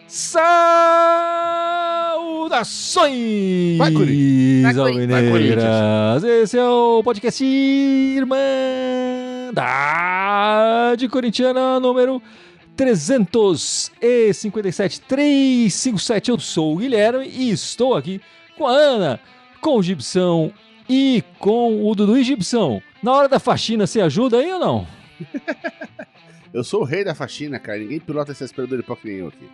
Saudações, Vai, Corinthians! alvinegras! Esse é o podcast Irmandade Corintiana número 357. Eu sou o Guilherme e estou aqui com a Ana, com o Gibson e com o Dudu. E Gibson, na hora da faxina você ajuda aí ou não? Eu sou o rei da faxina, cara. Ninguém pilota esse aspirador de pó que nem eu aqui.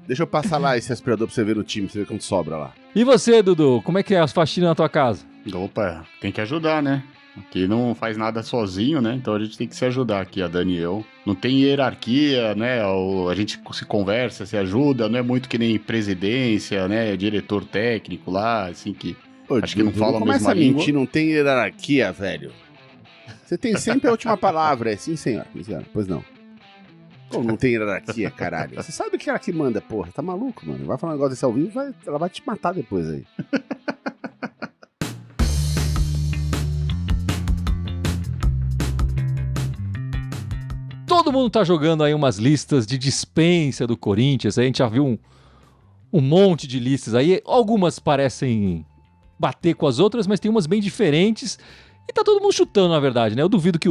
Deixa eu passar lá esse aspirador pra você ver no time, pra você ver quanto sobra lá. E você, Dudu, como é que é as faxinas na tua casa? Opa, tem que ajudar, né? Aqui não faz nada sozinho, né? Então a gente tem que se ajudar aqui, a Dani e eu. Não tem hierarquia, né? A gente se conversa, se ajuda. Não é muito que nem presidência, né? Diretor técnico lá, assim que... acho que não fala a mesma língua. Começa a mentir, não tem hierarquia, velho. Você tem sempre a última palavra, é sim, senhor. Sim, senhor. Pois não. Como não tem hierarquia, caralho? Você sabe que ela que manda, porra. Tá maluco, mano? Vai falar um negócio desse ao vivo, ela vai te matar depois aí. Todo mundo tá jogando aí umas listas de dispensa do Corinthians. Aí a gente já viu um monte de listas aí. Algumas parecem bater com as outras, mas tem umas bem diferentes. E tá todo mundo chutando, na verdade, né? Eu duvido que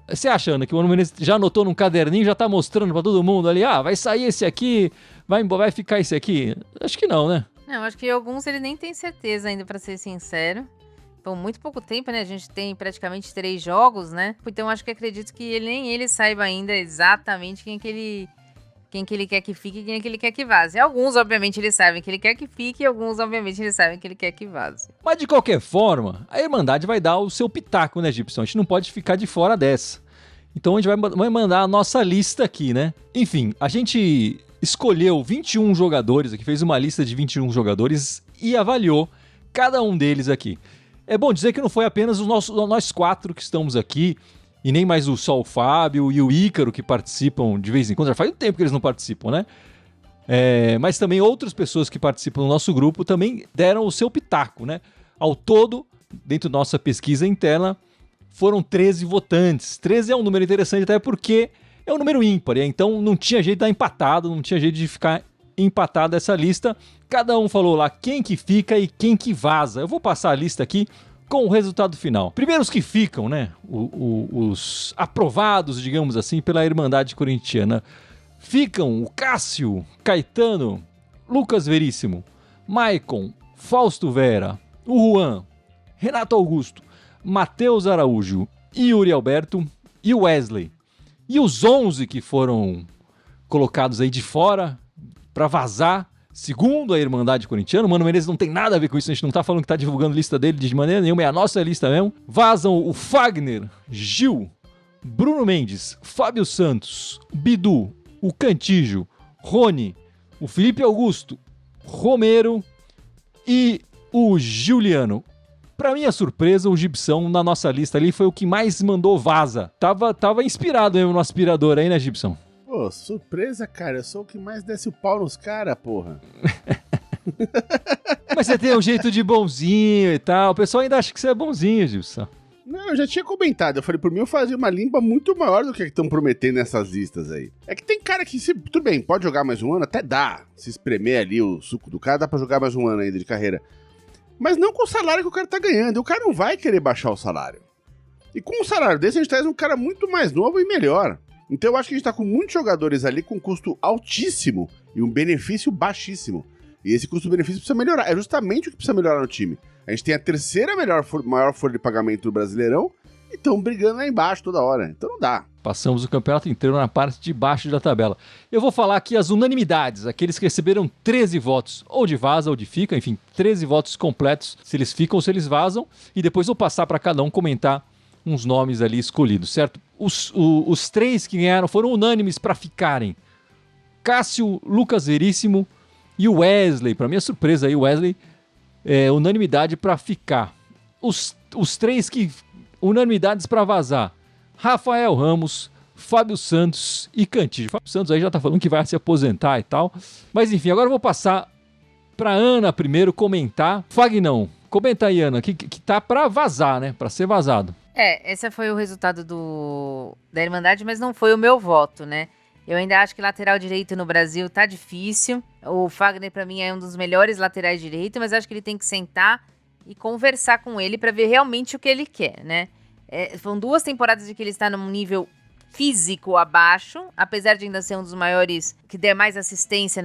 você acha, Ana, que o Mano Menezes já anotou num caderninho, já tá mostrando pra todo mundo ali, vai sair esse aqui, vai ficar esse aqui? Acho que não, né? Não, acho que alguns ele nem tem certeza ainda, pra ser sincero. Então, muito pouco tempo, né? A gente tem praticamente 3 jogos, né? Então, acho que acredito que nem ele saiba ainda exatamente quem que ele quer que fique e quem que ele quer que vaze. Alguns, obviamente, eles sabem que ele quer que fique e alguns, obviamente, eles sabem que ele quer que vaze. Mas, de qualquer forma, a Irmandade vai dar o seu pitaco, né, Gibson? A gente não pode ficar de fora dessa. Então, a gente vai mandar a nossa lista aqui, né? Enfim, a gente escolheu 21 jogadores aqui, fez uma lista de 21 jogadores e avaliou cada um deles aqui. É bom dizer que não foi apenas nós 4 que estamos aqui, e nem mais só o Fábio e o Ícaro que participam de vez em quando. Já faz um tempo que eles não participam, né? Mas também outras pessoas que participam do nosso grupo também deram o seu pitaco, né? Ao todo, dentro da nossa pesquisa interna, foram 13 votantes. 13 é um número interessante até porque é um número ímpar, então não tinha jeito de dar empatado, não tinha jeito de ficar empatada essa lista. Cada um falou lá quem que fica e quem que vaza. Eu vou passar a lista aqui com o resultado final. Primeiro os que ficam, né? Os aprovados, digamos assim, pela Irmandade Corintiana. Ficam o Cássio, Caetano, Lucas Veríssimo, Maicon, Fausto Vera, o Juan, Renato Augusto, Matheus Araújo, Yuri Alberto e o Wesley. E os 11 que foram colocados aí de fora para vazar, segundo a Irmandade Corintiana, o Mano Menezes não tem nada a ver com isso, a gente não tá falando que tá divulgando lista dele de maneira nenhuma, é a nossa lista mesmo. Vazam o Fagner, Gil, Bruno Mendes, Fábio Santos, Bidu, o Cantígio, Rony, o Felipe Augusto, Romero e o Giuliano. Pra minha surpresa, o Gibson na nossa lista ali foi o que mais mandou vaza. Tava inspirado mesmo no aspirador aí, né, Gibson? Pô, surpresa, cara. Eu sou o que mais desce o pau nos caras, porra. Mas você tem um jeito de bonzinho e tal. O pessoal ainda acha que você é bonzinho, Gilson. Não, eu já tinha comentado. Eu falei, por mim eu fazia uma limpa muito maior do que estão prometendo nessas listas aí. É que tem cara que, tudo bem, pode jogar mais um ano, até dá. Se espremer ali o suco do cara, dá pra jogar mais um ano ainda de carreira. Mas não com o salário que o cara tá ganhando. O cara não vai querer baixar o salário. E com um salário desse, a gente traz um cara muito mais novo e melhor. Então eu acho que a gente tá com muitos jogadores ali com custo altíssimo e um benefício baixíssimo. E esse custo-benefício precisa melhorar. É justamente o que precisa melhorar no time. A gente tem a terceira maior folha de pagamento do Brasileirão e estão brigando lá embaixo toda hora. Então não dá. Passamos o campeonato inteiro na parte de baixo da tabela. Eu vou falar aqui as unanimidades, aqueles que receberam 13 votos, ou de vaza ou de fica, enfim, 13 votos completos, se eles ficam ou se eles vazam, e depois vou passar para cada um comentar uns nomes ali escolhidos, certo? Os 3 que ganharam foram unânimes para ficarem. Cássio, Lucas Veríssimo e o Wesley. Para minha surpresa aí, o Wesley unanimidade para ficar. Os 3 que unanimidades para vazar. Rafael Ramos, Fábio Santos e Cantígio. Fábio Santos aí já tá falando que vai se aposentar e tal. Mas enfim, agora eu vou passar para Ana primeiro comentar. Fagnão, Comenta aí, Ana, que tá pra vazar, né? Pra ser vazado. Esse foi o resultado da Irmandade, mas não foi o meu voto, né? Eu ainda acho que lateral direito no Brasil tá difícil. O Fagner, pra mim, é um dos melhores laterais direito, mas acho que ele tem que sentar e conversar com ele pra ver realmente o que ele quer, né? Foram 2 temporadas de que ele está num nível físico abaixo, apesar de ainda ser um dos maiores, que der mais assistência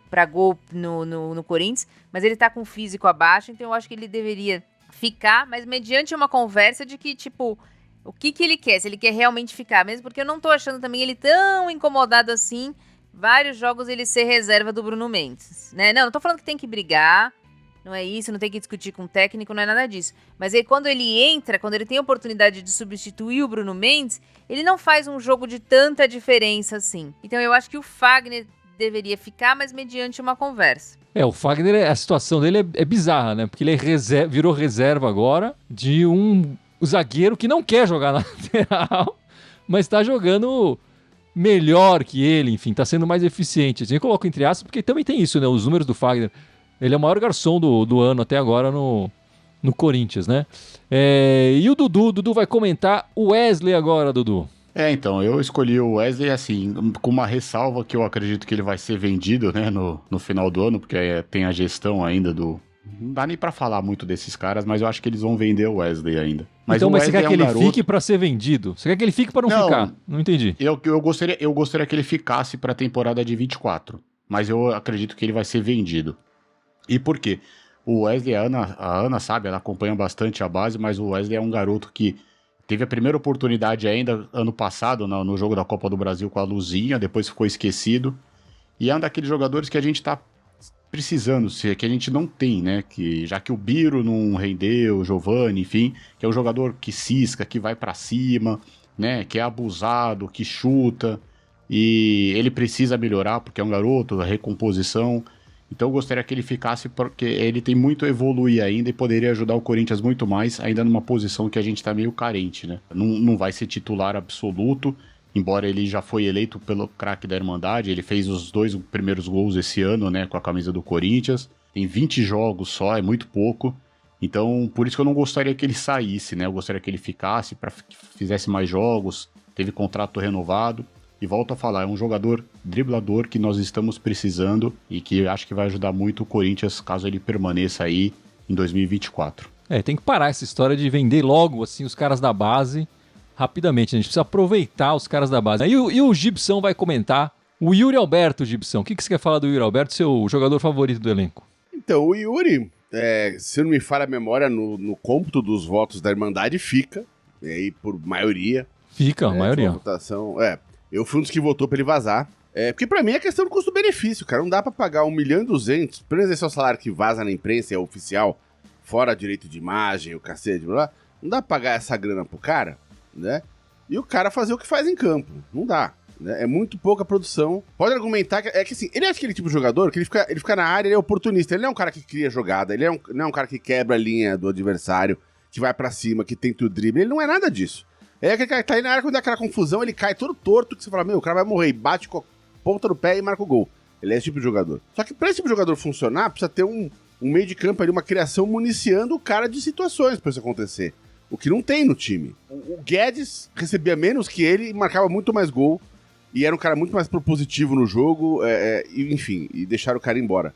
pra gol no Corinthians, mas ele tá com o físico abaixo, então eu acho que ele deveria ficar, mas mediante uma conversa de que, tipo, o que ele quer, se ele quer realmente ficar, mesmo porque eu não tô achando também ele tão incomodado assim, vários jogos ele ser reserva do Bruno Mendes, né? Não tô falando que tem que brigar, não é isso, não tem que discutir com o técnico, não é nada disso. Mas aí quando ele entra, quando ele tem a oportunidade de substituir o Bruno Mendes, ele não faz um jogo de tanta diferença assim. Então eu acho que o Fagner deveria ficar, mas mediante uma conversa. O Fagner, a situação dele é bizarra, né? Porque ele virou reserva agora de um zagueiro que não quer jogar na lateral, mas tá jogando melhor que ele, enfim, tá sendo mais eficiente. Eu coloco entre aspas, porque também tem isso, né? Os números do Fagner. Ele é o maior garçom do ano até agora no Corinthians, né? E o Dudu vai comentar o Wesley agora, Dudu. Então, eu escolhi o Wesley, assim, com uma ressalva que eu acredito que ele vai ser vendido, né, no final do ano, porque tem a gestão ainda do... Não dá nem pra falar muito desses caras, mas eu acho que eles vão vender o Wesley ainda. Mas você quer que ele fique pra ser vendido? Você quer que ele fique pra não ficar? Não entendi. Eu gostaria que ele ficasse pra temporada de 24, mas eu acredito que ele vai ser vendido. E por quê? O Wesley, a Ana sabe, ela acompanha bastante a base, mas o Wesley é um garoto que teve a primeira oportunidade ainda ano passado, no jogo da Copa do Brasil com a Luzinha, depois ficou esquecido. E é um daqueles jogadores que a gente tá precisando, que a gente não tem, né? Já que o Biro não rendeu, o Giovani, enfim, que é um jogador que cisca, que vai pra cima, né? Que é abusado, que chuta. E ele precisa melhorar, porque é um garoto, a recomposição. Então eu gostaria que ele ficasse, porque ele tem muito a evoluir ainda e poderia ajudar o Corinthians muito mais, ainda numa posição que a gente tá meio carente, né? Não vai ser titular absoluto, embora ele já foi eleito pelo craque da Irmandade, ele fez os 2 primeiros gols esse ano, né, com a camisa do Corinthians. Tem 20 jogos só, é muito pouco. Então, por isso que eu não gostaria que ele saísse, né? Eu gostaria que ele ficasse, para que fizesse mais jogos, teve contrato renovado. E volto a falar, é um jogador driblador que nós estamos precisando e que acho que vai ajudar muito o Corinthians caso ele permaneça aí em 2024. Tem que parar essa história de vender logo assim os caras da base rapidamente. A gente precisa aproveitar os caras da base. E o Gibson vai comentar. O Yuri Alberto, Gibson. O que você quer falar do Yuri Alberto, seu jogador favorito do elenco? Então, o Yuri, se não me falha a memória, no cômputo dos votos da Irmandade, fica. E aí, por maioria. Fica, a maioria. Votação, eu fui um dos que votou pra ele vazar. Porque pra mim é questão do custo-benefício, cara. Não dá pra pagar 1.200.000, pelo menos esse é o salário que vaza na imprensa, é oficial, fora direito de imagem, o cacete, blá. Não dá pra pagar essa grana pro cara, né? E o cara fazer o que faz em campo. Não dá. Né? É muito pouca produção. Pode argumentar que assim, ele é aquele tipo de jogador que ele fica na área, ele é oportunista. Ele não é um cara que cria jogada, ele não é um cara que quebra a linha do adversário, que vai pra cima, que tenta o drible. Ele não é nada disso. É aquele cara que tá aí na área, quando dá aquela confusão, ele cai todo torto, que você fala, o cara vai morrer, bate com a ponta do pé e marca o gol. Ele é esse tipo de jogador. Só que pra esse tipo de jogador funcionar, precisa ter um meio de campo ali, uma criação municiando o cara de situações pra isso acontecer. O que não tem no time. O Guedes recebia menos que ele e marcava muito mais gol. E era um cara muito mais propositivo no jogo, enfim, e deixaram o cara embora.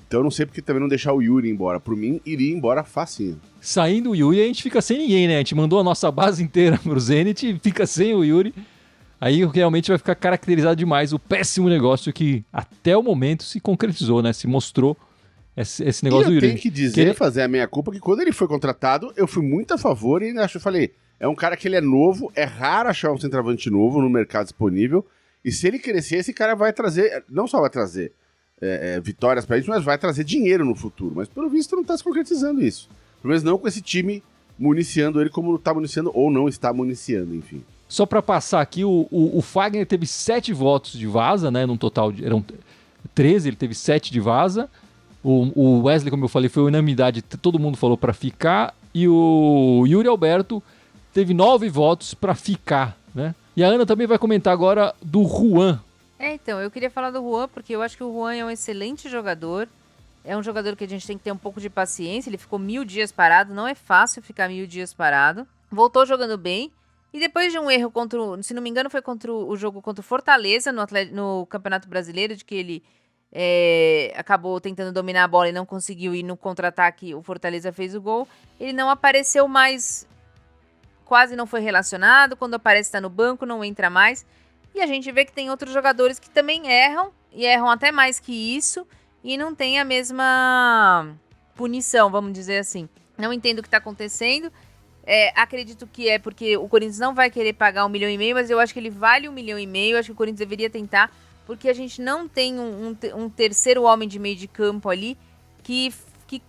Então eu não sei porque também não deixar o Yuri embora. Por mim, iria embora facinho. Saindo o Yuri, a gente fica sem ninguém, né? A gente mandou a nossa base inteira pro Zenit e fica sem o Yuri. Aí realmente vai ficar caracterizado demais o péssimo negócio que até o momento se concretizou, né? Se mostrou esse negócio do Yuri. Eu tenho que dizer, fazer a meia-culpa, que quando ele foi contratado, eu fui muito a favor e eu falei, é um cara que ele é novo, é raro achar um centroavante novo no mercado disponível, e se ele crescer, esse cara vai trazer, não só vai trazer vitórias pra gente, mas vai trazer dinheiro no futuro. Mas pelo visto não tá se concretizando isso. Pelo menos não com esse time municiando ele como tá municiando ou não está municiando, enfim. Só pra passar aqui, o Fagner teve 7 votos de vaza, né? Num total eram 13, ele teve 7 de vaza. O Wesley, como eu falei, foi unanimidade, todo mundo falou pra ficar. E o Yuri Alberto teve 9 votos pra ficar, né? E a Ana também vai comentar agora do Juan. Então, eu queria falar do Juan, porque eu acho que o Juan é um excelente jogador. É um jogador que a gente tem que ter um pouco de paciência. Ele ficou 1000 dias parado. Não é fácil ficar 1000 dias parado. Voltou jogando bem. E depois de um erro se não me engano, foi contra o jogo contra o Fortaleza no Campeonato Brasileiro, de que ele acabou tentando dominar a bola e não conseguiu ir no contra-ataque. O Fortaleza fez o gol. Ele não apareceu mais, quase não foi relacionado. Quando aparece, está no banco, não entra mais. E a gente vê que tem outros jogadores que também erram, e erram até mais que isso, e não tem a mesma punição, vamos dizer assim. Não entendo o que está acontecendo. Acredito que é porque o Corinthians não vai querer pagar 1,5 milhão, mas eu acho que ele vale 1,5 milhão. Eu acho que o Corinthians deveria tentar, porque a gente não tem um terceiro homem de meio de campo ali que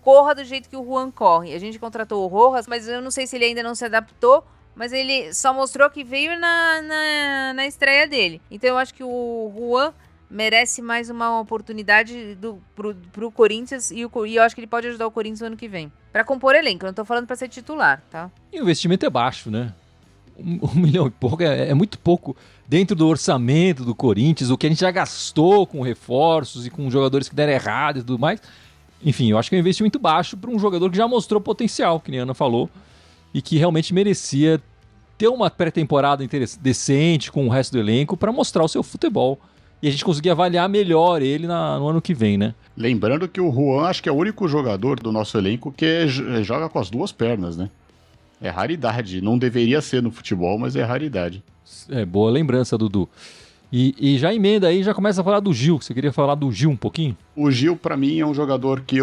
corra do jeito que o Juan corre. A gente contratou o Rojas, mas eu não sei se ele ainda não se adaptou, mas ele só mostrou que veio na estreia dele. Então eu acho que o Juan merece mais uma oportunidade pro Corinthians, e eu acho que ele pode ajudar o Corinthians no ano que vem. Pra compor elenco, eu não tô falando pra ser titular, tá? E o investimento é baixo, né? 1 milhão e pouco é muito pouco dentro do orçamento do Corinthians, o que a gente já gastou com reforços e com jogadores que deram errado e tudo mais. Enfim, eu acho que é um investimento baixo para um jogador que já mostrou potencial, que nem a Ana falou, e que realmente merecia ter uma pré-temporada decente com o resto do elenco para mostrar o seu futebol. E a gente conseguir avaliar melhor ele no ano que vem, né? Lembrando que o Juan acho que é o único jogador do nosso elenco que joga com as duas pernas, né? É raridade. Não deveria ser no futebol, mas é raridade. Boa lembrança, Dudu. E já emenda aí, já começa a falar do Gil. Você queria falar do Gil um pouquinho? O Gil, pra mim, é um jogador que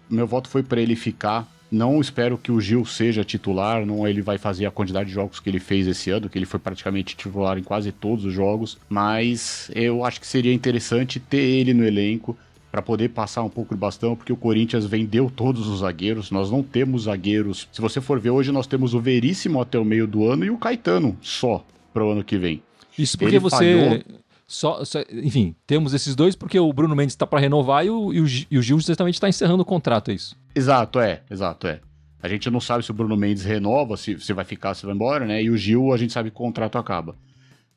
meu voto foi pra ele ficar. Não espero que o Gil seja titular, não ele vai fazer a quantidade de jogos que ele fez esse ano, que ele foi praticamente titular em quase todos os jogos, mas eu acho que seria interessante ter ele no elenco para poder passar um pouco de bastão, porque o Corinthians vendeu todos os zagueiros, nós não temos zagueiros. Se você for ver hoje, nós temos o Veríssimo até o meio do ano e o Caetano só para o ano que vem. Isso porque você... enfim, temos esses dois porque o Bruno Mendes está para renovar e o Gil justamente está encerrando o contrato, é isso? Exato. A gente não sabe se o Bruno Mendes renova, se vai ficar, se vai embora, né? E o Gil, a gente sabe que o contrato acaba.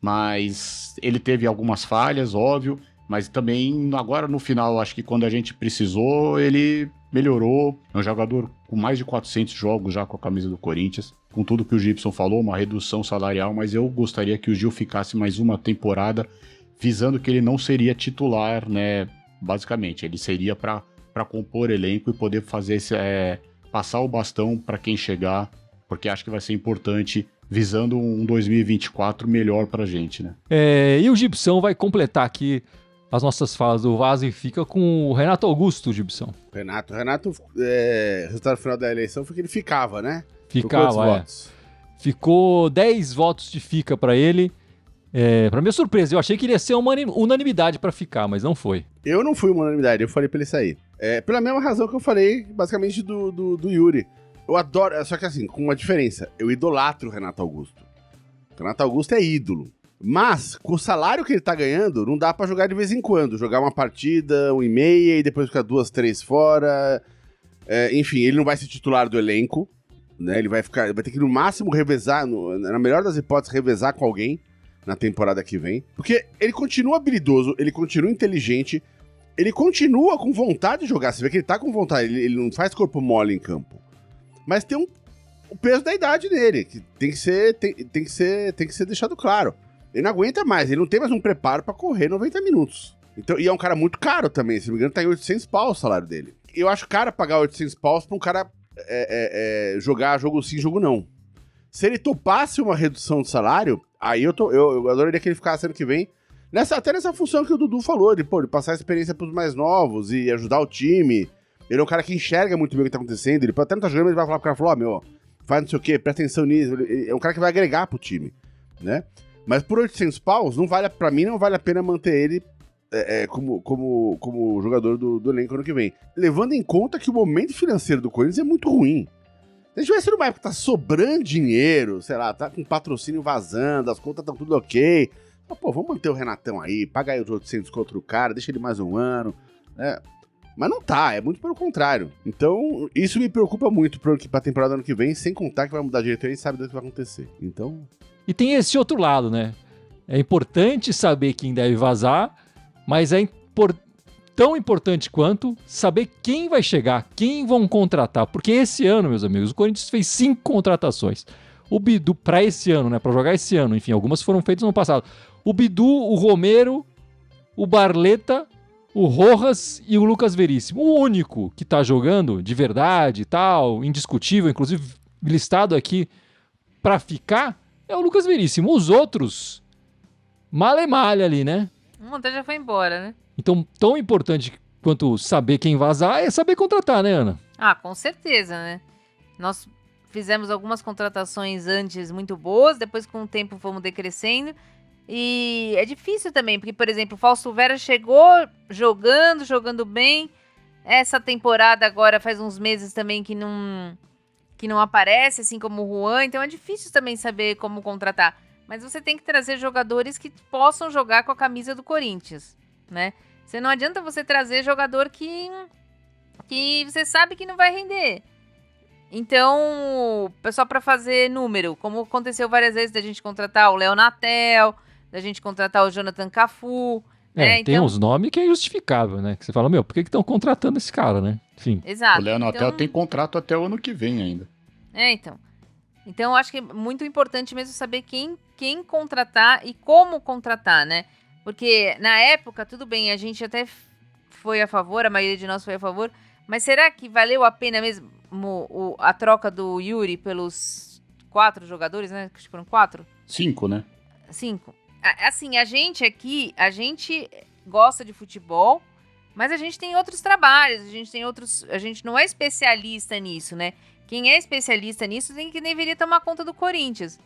Mas ele teve algumas falhas, óbvio, mas também agora no final, acho que quando a gente precisou, ele melhorou. É um jogador com mais de 400 jogos já com a camisa do Corinthians. Com tudo que o Gibson falou, uma redução salarial, mas eu gostaria que o Gil ficasse mais uma temporada, visando que ele não seria titular, né? Basicamente, ele seria para compor elenco e poder fazer passar o bastão para quem chegar, porque acho que vai ser importante, visando um 2024 melhor pra gente, né? E o Gibson vai completar aqui as nossas falas do Vaza e fica com o Renato Augusto, Gibson. Renato, resultado final da eleição foi que ele ficava, né? Ficava, votos? Ficou 10 votos de fica pra ele. Pra minha surpresa, eu achei que ele ia ser uma unanimidade pra ficar, mas não foi. Eu não fui uma unanimidade, eu falei pra ele sair. Pela mesma razão que eu falei, basicamente, do Yuri. Eu adoro, só que assim, com uma diferença. Eu idolatro o Renato Augusto. O Renato Augusto é ídolo. Mas, com o salário que ele tá ganhando, não dá pra jogar de vez em quando. Jogar uma partida, 1,5, e depois ficar 2, 3 fora. Enfim, ele não vai ser titular do elenco, né? Ele vai ter que, no máximo, revezar, na melhor das hipóteses, revezar com alguém na temporada que vem. Porque ele continua habilidoso, ele continua inteligente, ele continua com vontade de jogar. Você vê que ele tá com vontade, ele não faz corpo mole em campo. Mas tem o peso da idade nele, que tem que ser deixado claro. Ele não aguenta mais, ele não tem mais um preparo pra correr 90 minutos. Então, e é um cara muito caro também, se não me engano, tá em 800 pau o salário dele. Eu acho caro pagar 800 paus pra um cara jogar jogo sim, jogo não. Se ele topasse uma redução de salário, aí eu adoraria que ele ficasse ano que vem, até nessa função que o Dudu falou, de passar a experiência pros mais novos e ajudar o time. Ele é um cara que enxerga muito bem o que tá acontecendo, ele até não tá jogando, ele vai falar pro cara, faz não sei o quê, presta atenção nisso. Ele é um cara que vai agregar pro time, né? Mas por 800 paus, pra mim não vale a pena manter ele como jogador do elenco ano que vem. Levando em conta que o momento financeiro do Corinthians é muito ruim. Se a gente tivesse numa época que tá sobrando dinheiro, sei lá, tá com patrocínio vazando, as contas estão tudo ok. Mas, vamos manter o Renatão aí, paga aí os 800 contra o cara, deixa ele mais um ano, né? Mas não tá, é muito pelo contrário. Então, isso me preocupa muito pra temporada ano que vem, sem contar que vai mudar a diretoria e sabe do que vai acontecer. Então... E tem esse outro lado, né? É importante saber quem deve vazar, mas tão importante quanto saber quem vai chegar, quem vão contratar. Porque esse ano, meus amigos, o Corinthians fez 5 contratações. O Bidu, pra esse ano, né? Pra jogar esse ano, enfim, algumas foram feitas no ano passado. O Bidu, o Romero, o Barleta, o Rojas e o Lucas Veríssimo. O único que tá jogando de verdade e tal, indiscutível, inclusive listado aqui pra ficar, é o Lucas Veríssimo. Os outros, male-male ali, né? O Monteiro já foi embora, né? Então, tão importante quanto saber quem vazar é saber contratar, né, Ana? Ah, com certeza, né? Nós fizemos algumas contratações antes muito boas, depois com o tempo fomos decrescendo. E é difícil também, porque, por exemplo, o Fausto Vera chegou jogando bem. Essa temporada agora faz uns meses também que não aparece, assim como o Juan. Então é difícil também saber como contratar. Mas você tem que trazer jogadores que possam jogar com a camisa do Corinthians, né? Você não adianta você trazer jogador que você sabe que não vai render. Então, só para fazer número, como aconteceu várias vezes da gente contratar o Léo Natel, da gente contratar o Jonathan Cafu, né? Tem uns nomes que é injustificável, né? Que você fala, meu, por que estão contratando esse cara, né? Enfim. Exato. O Léo Natel tem contrato até o ano que vem ainda. Então. Então, eu acho que é muito importante mesmo saber quem contratar e como contratar, né? Porque, na época, tudo bem, a gente até foi a favor, a maioria de nós foi a favor, mas será que valeu a pena mesmo a troca do Yuri pelos 4 jogadores, né? Acho que foram 4? 5, né? 5. Assim, a gente aqui, a gente gosta de futebol, mas a gente tem outros trabalhos, a gente não é especialista nisso, né? Quem é especialista nisso deveria tomar conta do Corinthians.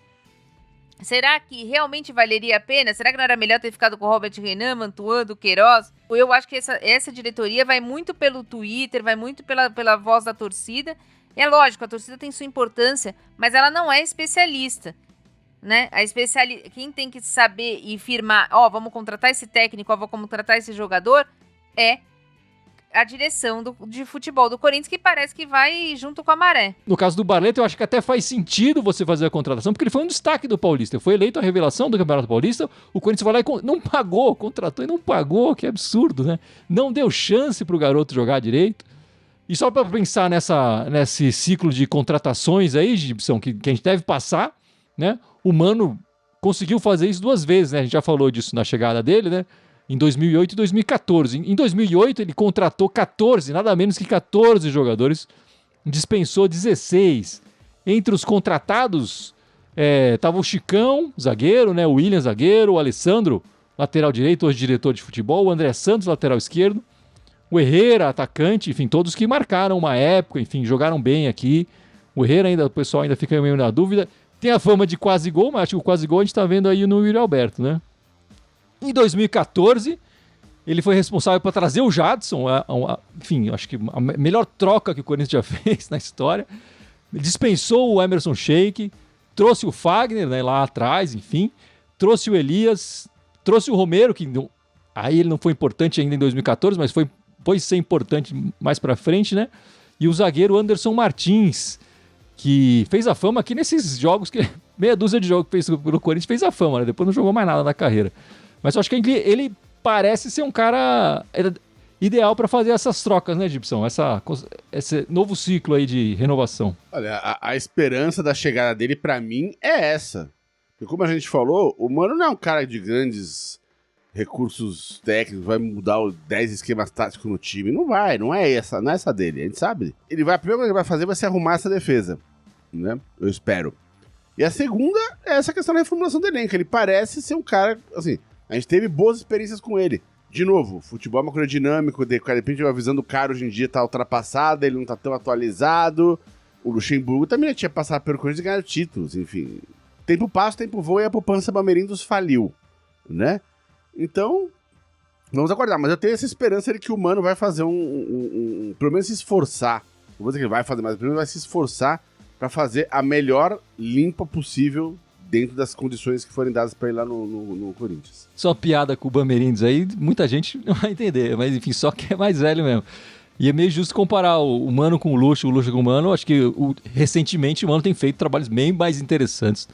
Será que realmente valeria a pena? Será que não era melhor ter ficado com o Robert Renan, Mantuan, do Queiroz? Eu acho que essa diretoria vai muito pelo Twitter, vai muito pela voz da torcida. É lógico, a torcida tem sua importância, mas ela não é especialista, né? Quem tem que saber e firmar, vamos contratar esse técnico, vamos contratar esse jogador, é a direção de futebol do Corinthians, que parece que vai junto com a maré. No caso do Barleta, eu acho que até faz sentido você fazer a contratação, porque ele foi um destaque do Paulista. Foi eleito a revelação do Campeonato Paulista, o Corinthians vai lá e não pagou, contratou e não pagou, que absurdo, né? Não deu chance pro garoto jogar direito. E só para pensar nesse ciclo de contratações aí, Gibson, que a gente deve passar, né? O Mano conseguiu fazer isso 2 vezes, né? A gente já falou disso na chegada dele, né? Em 2008 e 2014. Em 2008 ele contratou 14, nada menos que 14 jogadores, dispensou 16. Entre os contratados tava o Chicão, zagueiro, né? O William, zagueiro, o Alessandro, lateral direito, hoje diretor de futebol, o André Santos, lateral esquerdo, o Herrera, atacante, enfim, todos que marcaram uma época, enfim, jogaram bem aqui. O Herrera o pessoal ainda fica meio na dúvida. Tem a fama de quase gol, mas acho que o quase gol a gente tá vendo aí no Yuri Alberto, né? Em 2014, ele foi responsável por trazer o Jadson, enfim, acho que a melhor troca que o Corinthians já fez na história. Dispensou o Emerson Sheik, trouxe o Fagner, né, lá atrás, enfim, trouxe o Elias, trouxe o Romero, que aí ele não foi importante ainda em 2014, mas foi ser importante mais pra frente, né? E o zagueiro Anderson Martins, que fez a fama aqui nesses jogos, meia dúzia de jogos que fez pelo Corinthians, fez a fama, né? Depois não jogou mais nada na carreira. Mas eu acho que ele parece ser um cara ideal para fazer essas trocas, né, Gibson? Esse novo ciclo aí de renovação. Olha, a esperança da chegada dele, pra mim, é essa. Porque como a gente falou, o Mano não é um cara de grandes recursos técnicos, vai mudar 10 esquemas táticos no time. Não é essa dele, a gente sabe. A primeira coisa que ele vai fazer vai ser arrumar essa defesa, né? Eu espero. E a segunda é essa questão da reformulação do elenco. Ele parece ser um cara, assim, a gente teve boas experiências com ele. De novo, futebol é uma coisa dinâmica, de repente a visão do cara hoje em dia tá ultrapassada, ele não tá tão atualizado. O Luxemburgo também já tinha passado pelo Corinthians e ganhado títulos, enfim. Tempo passa, tempo voa e a poupança Bamerindos faliu, né? Então, vamos aguardar. Mas eu tenho essa esperança de que o Mano vai fazer pelo menos se esforçar. Não vou dizer que ele vai fazer, mas pelo menos vai se esforçar pra fazer a melhor limpa possível dentro das condições que forem dadas pra ele lá no Corinthians. Só piada com o Bamerindos aí, muita gente não vai entender, mas enfim, só que é mais velho mesmo. E é meio justo comparar o Mano com o Luxo com o Mano. Acho que recentemente o Mano tem feito trabalhos bem mais interessantes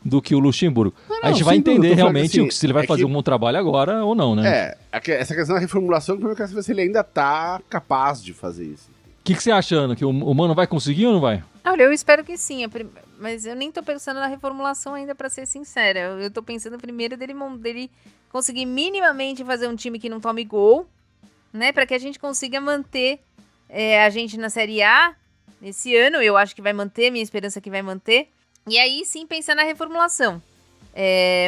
do que o Luxemburgo. Não, a gente vai sem dúvida, entender tô falando realmente assim, se ele vai fazer um bom trabalho agora ou não, né? Essa questão da reformulação, que eu quero saber se ele ainda tá capaz de fazer isso. O que você acha, Ana? Que o Mano vai conseguir ou não vai? Olha, eu espero que sim, mas eu nem tô pensando na reformulação ainda, pra ser sincera. Eu tô pensando primeiro dele conseguir minimamente fazer um time que não tome gol, né? Pra que a gente consiga manter a gente na Série A nesse ano. Eu acho que vai manter, minha esperança é que vai manter. E aí sim pensar na reformulação.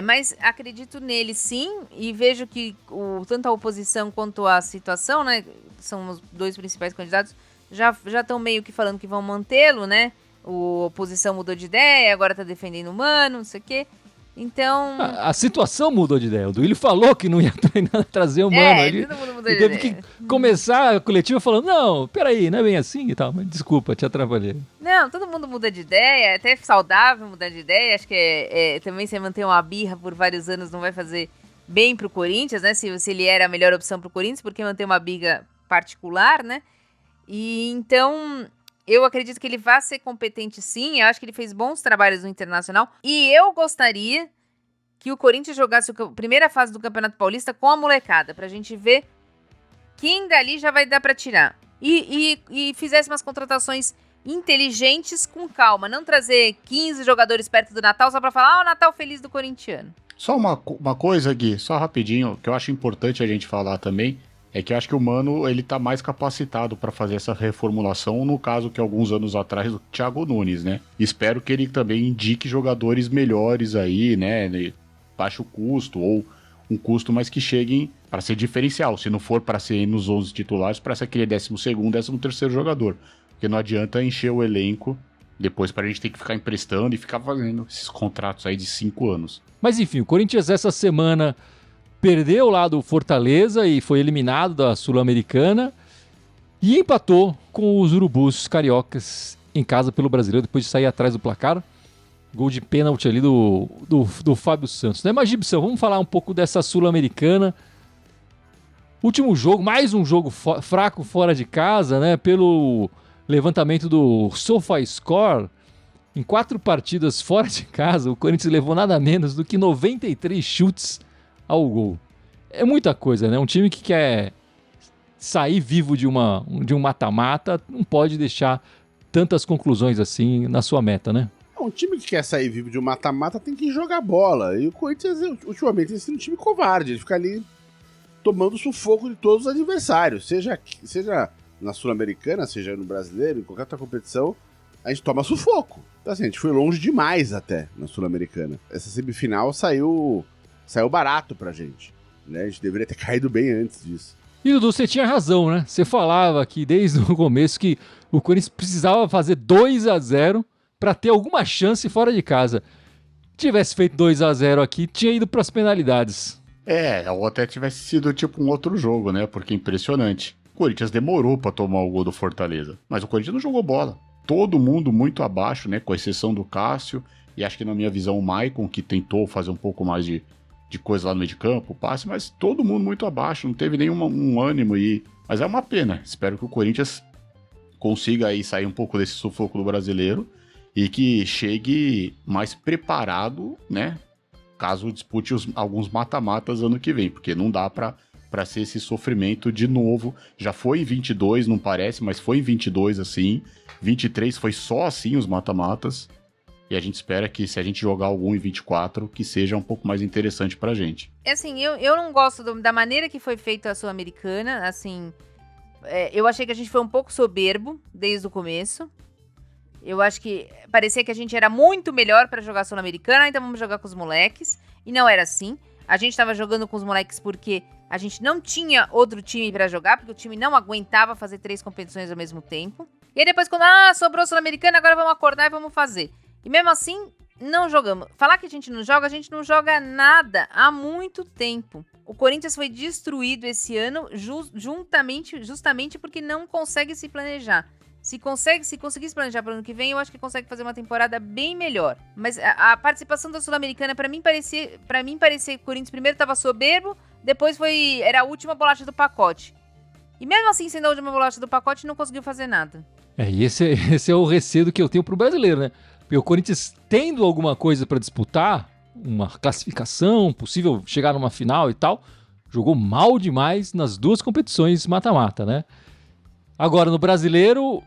Mas acredito nele sim, e vejo que tanto a oposição quanto a situação, né? São os dois principais candidatos. Já estão meio que falando que vão mantê-lo, né? A oposição mudou de ideia, agora tá defendendo o Mano, não sei o quê. Então... A situação mudou de ideia. O Duílio falou que não ia trazer o Mano. Ele todo mundo mudou de teve ideia. que começar a coletiva falando, não, peraí, não é bem assim e tal. Mas desculpa, te atrapalhei. Não, todo mundo muda de ideia, é até saudável mudar de ideia. Acho que também você manter uma birra por vários anos não vai fazer bem pro Corinthians, né? Se ele era a melhor opção pro Corinthians, porque manter uma birra particular, né? E então, eu acredito que ele vai ser competente sim, eu acho que ele fez bons trabalhos no Internacional, e eu gostaria que o Corinthians jogasse a primeira fase do Campeonato Paulista com a molecada, pra gente ver quem dali já vai dar pra tirar. E fizesse umas contratações inteligentes com calma, não trazer 15 jogadores perto do Natal só pra falar, o Natal feliz do corintiano. Só uma coisa, Gui, só rapidinho, que eu acho importante a gente falar também, é que eu acho que o Mano, ele tá mais capacitado para fazer essa reformulação, no caso que alguns anos atrás do Thiago Nunes, né? Espero que ele também indique jogadores melhores aí, né? De baixo custo ou um custo mais que cheguem para ser diferencial. Se não for para ser nos 11 titulares, para ser aquele 12º, 13º jogador. Porque não adianta encher o elenco depois pra gente ter que ficar emprestando e ficar fazendo esses contratos aí de 5 anos. Mas enfim, o Corinthians essa semana perdeu lá do Fortaleza e foi eliminado da Sul-Americana e empatou com os Urubus Cariocas em casa pelo Brasileiro, depois de sair atrás do placar. Gol de pênalti ali do Fábio Santos, né? Mas, Gibson, vamos falar um pouco dessa Sul-Americana. Último jogo, mais um jogo fraco fora de casa, né? Pelo levantamento do SofaScore, em 4 partidas fora de casa, o Corinthians levou nada menos do que 93 chutes ao gol. É muita coisa, né? Um time que quer sair vivo de um mata-mata não pode deixar tantas conclusões assim na sua meta, né? Um time que quer sair vivo de um mata-mata tem que jogar bola. E o Corinthians, ultimamente, tem sido um time covarde. Ele fica ali tomando sufoco de todos os adversários. Seja na Sul-Americana, seja no Brasileiro, em qualquer outra competição, a gente toma sufoco. Então, assim, a gente foi longe demais até na Sul-Americana. Essa semifinal saiu barato pra gente, né? A gente deveria ter caído bem antes disso. E, Dudu, você tinha razão, né? Você falava aqui desde o começo que o Corinthians precisava fazer 2-0 para ter alguma chance fora de casa. Tivesse feito 2-0 aqui, tinha ido para as penalidades. Ou até tivesse sido tipo um outro jogo, né? Porque é impressionante. O Corinthians demorou para tomar o gol do Fortaleza, mas o Corinthians não jogou bola. Todo mundo muito abaixo, né? Com exceção do Cássio e acho que na minha visão o Maicon, que tentou fazer um pouco mais de coisa lá no meio de campo, passe, mas todo mundo muito abaixo, não teve nenhum ânimo aí. Mas é uma pena. Espero que o Corinthians consiga aí sair um pouco desse sufoco do brasileiro e que chegue mais preparado, né? Caso dispute alguns mata-matas ano que vem, porque não dá pra ser esse sofrimento de novo. Já foi em 22, não parece, mas foi em 22 assim. 23 foi só assim os mata-matas. E a gente espera que se a gente jogar algum em 24, que seja um pouco mais interessante pra gente. Assim, eu não gosto da maneira que foi feita a Sul-Americana, assim... eu achei que a gente foi um pouco soberbo desde o começo. Eu acho que parecia que a gente era muito melhor pra jogar Sul-Americana, então vamos jogar com os moleques. E não era assim. A gente tava jogando com os moleques porque a gente não tinha outro time pra jogar, porque o time não aguentava fazer 3 competições ao mesmo tempo. E aí depois quando, sobrou Sul-Americana, agora vamos acordar e vamos fazer. E mesmo assim, não jogamos. Falar que a gente não joga nada há muito tempo. O Corinthians foi destruído esse ano justamente porque não consegue se planejar. Se conseguir se planejar para o ano que vem, eu acho que consegue fazer uma temporada bem melhor. Mas a participação da Sul-Americana, para mim parecia que o Corinthians primeiro estava soberbo, depois era a última bolacha do pacote. E mesmo assim, sendo a última bolacha do pacote, não conseguiu fazer nada. E esse é o receio que eu tenho pro brasileiro, né? Porque o Corinthians tendo alguma coisa para disputar, uma classificação, possível chegar numa final e tal, jogou mal demais nas duas competições mata-mata, né? Agora no Brasileiro,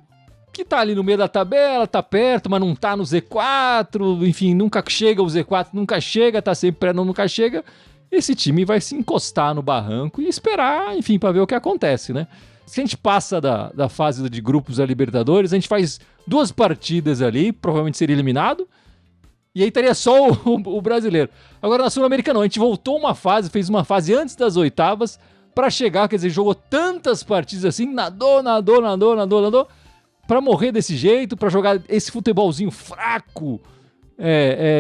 que tá ali no meio da tabela, tá perto, mas não tá no Z4, enfim, nunca chega o Z4, nunca chega, tá sempre perto, nunca chega. Esse time vai se encostar no barranco e esperar, enfim, para ver o que acontece, né? Se a gente passa da fase de grupos da Libertadores, a gente faz 2 partidas ali, provavelmente seria eliminado, e aí estaria só o brasileiro. Agora na Sul-Americana, a gente voltou uma fase, fez uma fase antes das oitavas para chegar, quer dizer, jogou tantas partidas assim, nadou, para morrer desse jeito, para jogar esse futebolzinho fraco.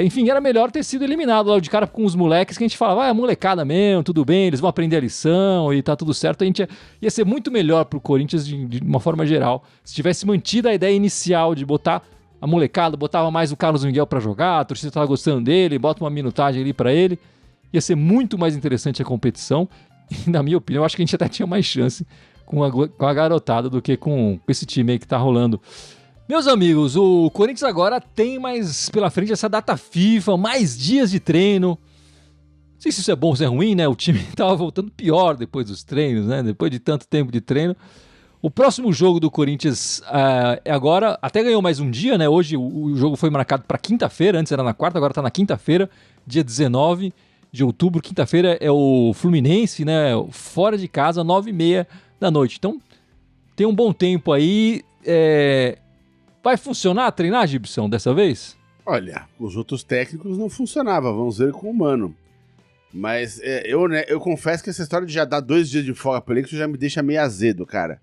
Enfim, era melhor ter sido eliminado lá de cara com os moleques, que a gente falava, molecada mesmo, tudo bem, eles vão aprender a lição e tá tudo certo. A gente ia ser muito melhor pro Corinthians de uma forma geral. Se tivesse mantido a ideia inicial de botar a molecada, botava mais o Carlos Miguel pra jogar, a torcida tava gostando dele, bota uma minutagem ali pra ele, ia ser muito mais interessante a competição. E, na minha opinião, eu acho que a gente até tinha mais chance com a garotada do que com esse time aí que tá rolando. Meus amigos, o Corinthians agora tem mais pela frente essa data FIFA, mais dias de treino. Não sei se isso é bom ou se é ruim, né? O time tava voltando pior depois dos treinos, né? Depois de tanto tempo de treino. O próximo jogo do Corinthians é agora, até ganhou mais um dia, né? Hoje o jogo foi marcado para quinta-feira, antes era na quarta, agora tá na quinta-feira, dia 19 de outubro. Quinta-feira é o Fluminense, né? Fora de casa, 9h30 da noite. Então, tem um bom tempo aí. Vai funcionar treinar, Gibson, dessa vez? Olha, os outros técnicos não funcionava, vamos ver com o Mano. Mas eu confesso que essa história de já dar 2 dias de folga pro elenco já me deixa meio azedo, cara.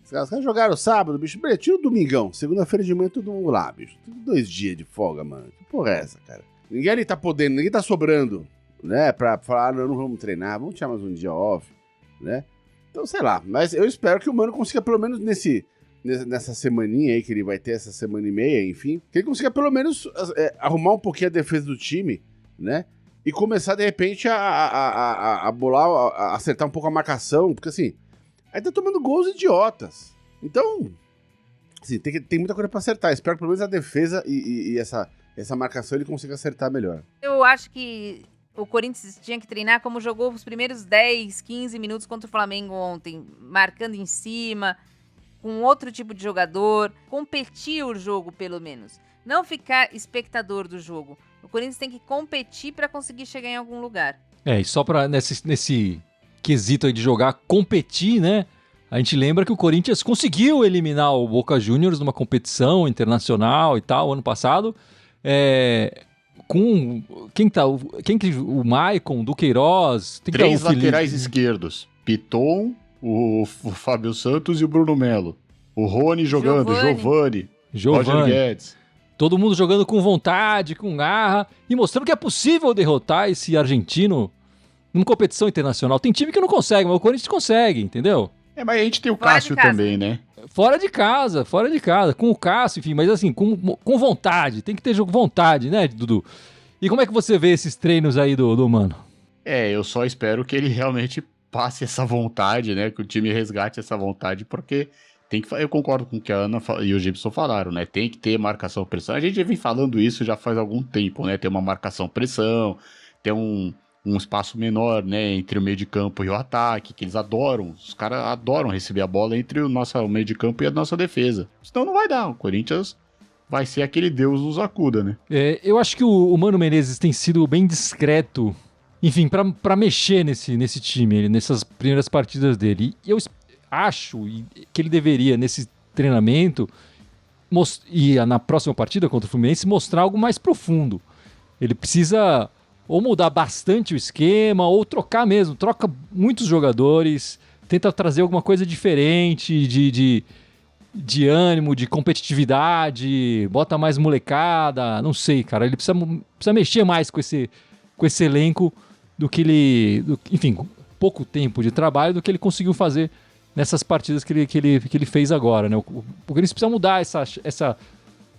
Os caras jogaram sábado, bicho, tira o domingão, segunda-feira de manhã todo mundo lá, bicho. 2 dias de folga, mano. Que porra é essa, cara? Ninguém ali tá podendo, ninguém tá sobrando, né, pra falar, não vamos treinar, vamos tirar mais um dia off, né? Então, sei lá, mas eu espero que o Mano consiga pelo menos nessa semaninha aí que ele vai ter, essa semana e meia, enfim, que ele consiga pelo menos arrumar um pouquinho a defesa do time, né? E começar, de repente, a bolar, a acertar um pouco a marcação, porque assim, aí tá tomando gols idiotas. Então, assim, tem muita coisa pra acertar. Espero que pelo menos a defesa e essa marcação ele consiga acertar melhor. Eu acho que o Corinthians tinha que treinar como jogou os primeiros 10, 15 minutos contra o Flamengo ontem, marcando em cima, com outro tipo de jogador, competir o jogo pelo menos, não ficar espectador do jogo. O Corinthians tem que competir para conseguir chegar em algum lugar. E só para nesse quesito aí de jogar, competir, né? A gente lembra que o Corinthians conseguiu eliminar o Boca Juniors numa competição internacional e tal, ano passado, com o Maicon, Duqueiroz... 3 laterais esquerdos, Piton, o Fábio Santos e o Bruno Melo. O Rony jogando, Giovani. Roger Guedes. Todo mundo jogando com vontade, com garra, e mostrando que é possível derrotar esse argentino numa competição internacional. Tem time que não consegue, mas o Corinthians consegue, entendeu? Mas a gente tem o Cássio também, né? Fora de casa. Com o Cássio, enfim, mas assim, com vontade. Tem que ter jogo vontade, né, Dudu? E como é que você vê esses treinos aí do Mano? Eu só espero que ele realmente passe essa vontade, né? Que o time resgate essa vontade, porque eu concordo com o que a Ana e o Gibson falaram, né? Tem que ter marcação-pressão. A gente já vem falando isso já faz algum tempo, né? Ter uma marcação-pressão, ter um espaço menor, né? Entre o meio de campo e o ataque, que eles adoram. Os caras adoram receber a bola entre o meio de campo e a nossa defesa. Senão não vai dar. O Corinthians vai ser aquele Deus nos acuda, né? Eu acho que o Mano Menezes tem sido bem discreto, enfim, pra mexer nesse time, nessas primeiras partidas dele. E eu acho que ele deveria, nesse treinamento, e na próxima partida contra o Fluminense, mostrar algo mais profundo. Ele precisa ou mudar bastante o esquema, ou troca muitos jogadores, tenta trazer alguma coisa diferente, de ânimo, de competitividade, bota mais molecada, não sei, cara. Ele precisa mexer mais com esse elenco do que enfim, pouco tempo de trabalho do que ele conseguiu fazer nessas partidas que ele fez agora, né? O Corinthians precisa mudar essa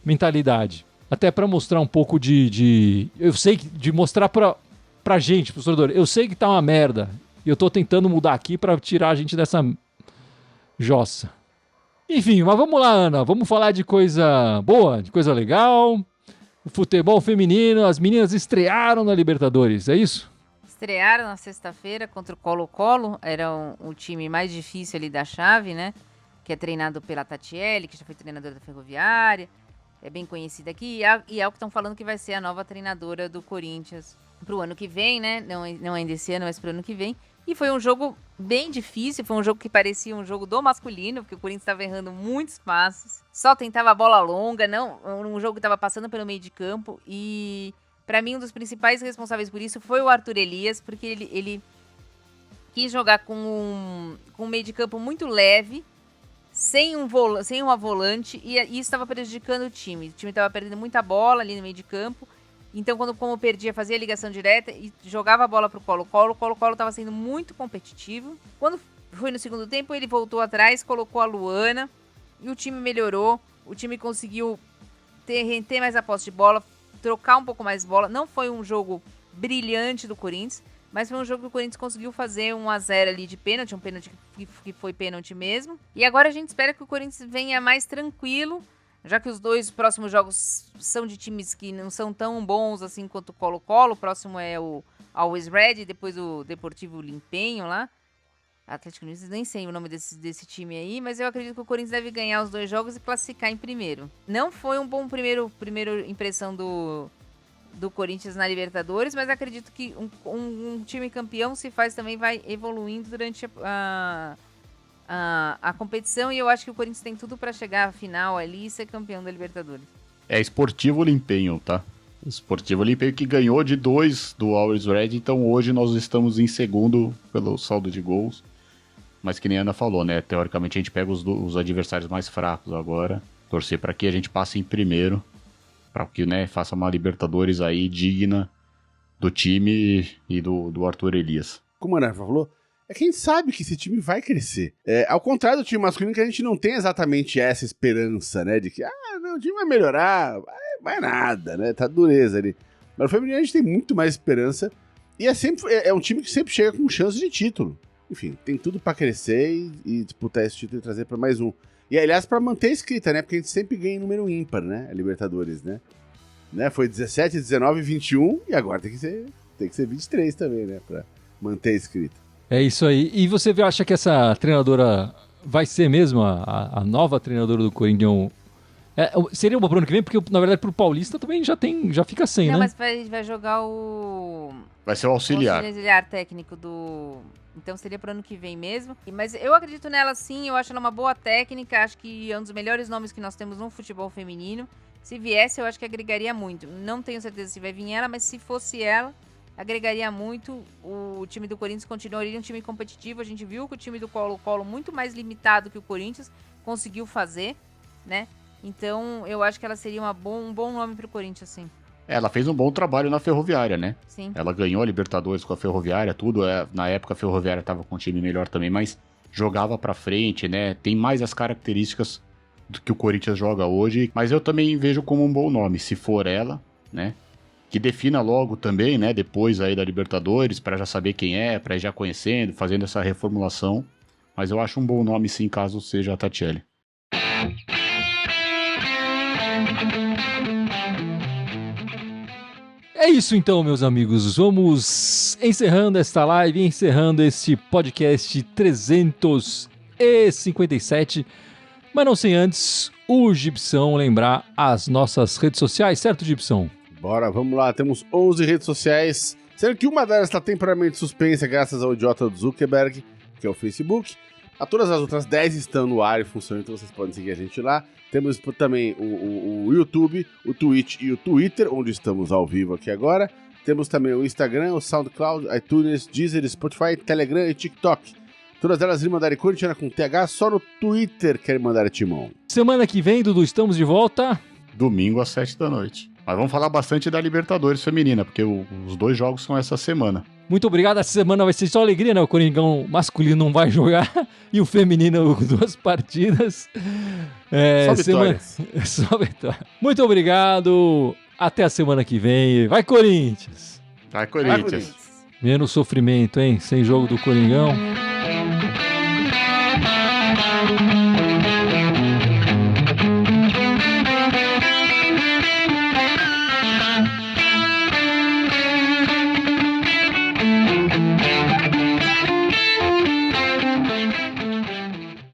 mentalidade. Até para mostrar um pouco eu sei de mostrar pra gente, pro torcedor, eu sei que tá uma merda, e eu tô tentando mudar aqui pra tirar a gente dessa jossa. Enfim, mas vamos lá, Ana, vamos falar de coisa boa, de coisa legal. o futebol feminino, as meninas estrearam na Libertadores, é isso? Estrearam na sexta-feira contra o Colo-Colo, era o time mais difícil ali da chave, né? Que é treinado pela Tatiele, que já foi treinadora da Ferroviária, é bem conhecida aqui, e é o que estão falando que vai ser a nova treinadora do Corinthians pro ano que vem, né? Não ainda esse ano, mas pro ano que vem. E foi um jogo bem difícil, foi um jogo que parecia um jogo do masculino, porque o Corinthians estava errando muitos passes, só tentava a bola longa, um jogo que estava passando pelo meio de campo, e para mim um dos principais responsáveis por isso foi o Arthur Elias, porque ele quis jogar com um meio de campo muito leve, sem uma volante, e isso estava prejudicando o time. O time estava perdendo muita bola ali no meio de campo. Então, como perdia, fazia a ligação direta e jogava a bola pro Colo-Colo. O Colo-Colo estava sendo muito competitivo. Quando foi no segundo tempo, ele voltou atrás, colocou a Luana e o time melhorou. O time conseguiu ter mais a posse de bola, trocar um pouco mais de bola. Não foi um jogo brilhante do Corinthians, mas foi um jogo que o Corinthians conseguiu fazer 1-0 ali de pênalti, um pênalti que foi pênalti mesmo. E agora a gente espera que o Corinthians venha mais tranquilo, já que os 2 próximos jogos são de times que não são tão bons assim quanto o Colo-Colo. O próximo é o Always Red, depois o Deportivo Limpenho lá. Atlético Nunes, nem sei o nome desse time aí, mas eu acredito que o Corinthians deve ganhar os 2 jogos e classificar em primeiro. Não foi um bom primeira impressão do Corinthians na Libertadores, mas acredito que um time campeão se faz também, vai evoluindo durante a competição, e eu acho que o Corinthians tem tudo para chegar à final ali e ser campeão da Libertadores. É Sportivo Limpenho, tá? Sportivo Limpenho que ganhou de 2 do Always Red, então hoje nós estamos em segundo pelo saldo de gols, mas que nem a Ana falou, né? Teoricamente a gente pega os adversários mais fracos agora, torcer para que a gente passe em primeiro, para que, né, faça uma Libertadores aí digna do time e do Arthur Elias. Como a Ana falou, é que a gente sabe que esse time vai crescer. Ao contrário do time masculino, que a gente não tem exatamente essa esperança, né? De que, não, o time vai melhorar, vai nada, né? Tá dureza ali. Mas no feminino a gente tem muito mais esperança. E é um time que sempre chega com chance de título. Enfim, tem tudo pra crescer e disputar esse título e trazer pra mais um. E, aliás, pra manter a escrita, né? Porque a gente sempre ganha em número ímpar, né? A Libertadores, né? Foi 17, 19, 21 e agora tem que ser 23 também, né? Pra manter a escrita. É isso aí. E você acha que essa treinadora vai ser mesmo a nova treinadora do Corinthians? Seria uma pro ano que vem? Porque, na verdade, pro Paulista também já fica sem, né? Não, mas vai jogar o... Vai ser o auxiliar. O auxiliar técnico do... Então seria pro ano que vem mesmo. Mas eu acredito nela sim, eu acho ela uma boa técnica, acho que é um dos melhores nomes que nós temos no futebol feminino. Se viesse, eu acho que agregaria muito. Não tenho certeza se vai vir ela, mas se fosse ela, agregaria muito. O time do Corinthians continuaria um time competitivo. A gente viu que o time do Colo-Colo, muito mais limitado que o Corinthians, conseguiu fazer, né? Então, eu acho que ela seria um bom nome pro Corinthians, sim. Ela fez um bom trabalho na Ferroviária, né? Sim. Ela ganhou a Libertadores com a Ferroviária, tudo. Na época a Ferroviária tava com um time melhor também, mas jogava pra frente, né? Tem mais as características do que o Corinthians joga hoje. Mas eu também vejo como um bom nome, se for ela, né? Que defina logo também, né? Depois aí da Libertadores, pra já saber quem é, pra ir já conhecendo, fazendo essa reformulação. Mas eu acho um bom nome sim, caso seja a Tatiele. É isso então, meus amigos. Vamos encerrando esta live, encerrando este podcast 357. Mas não sem antes o Gibson lembrar as nossas redes sociais, certo, Gibson? Bora, vamos lá. Temos 11 redes sociais, sendo que uma delas está temporariamente suspensa graças ao idiota do Zuckerberg, que é o Facebook. Todas as outras 10 estão no ar e funcionam, então vocês podem seguir a gente lá. Temos também o YouTube, o Twitch e o Twitter, onde estamos ao vivo aqui agora. Temos também o Instagram, o SoundCloud, iTunes, Deezer, Spotify, Telegram e TikTok. Todas elas Irmandade Corinthians com TH, só no Twitter que é Irmandade Timão. Semana que vem, Dudu, estamos de volta. Domingo às 7 da noite. Mas vamos falar bastante da Libertadores feminina, porque os 2 jogos são essa semana. Muito obrigado, essa semana vai ser só alegria, né? O Coringão masculino não vai jogar e o feminino 2 partidas. Só vitórias. Só vitória. Muito obrigado, até a semana que vem. Vai, Corinthians! Vai, Corinthians! Menos sofrimento, hein? Sem jogo do Coringão.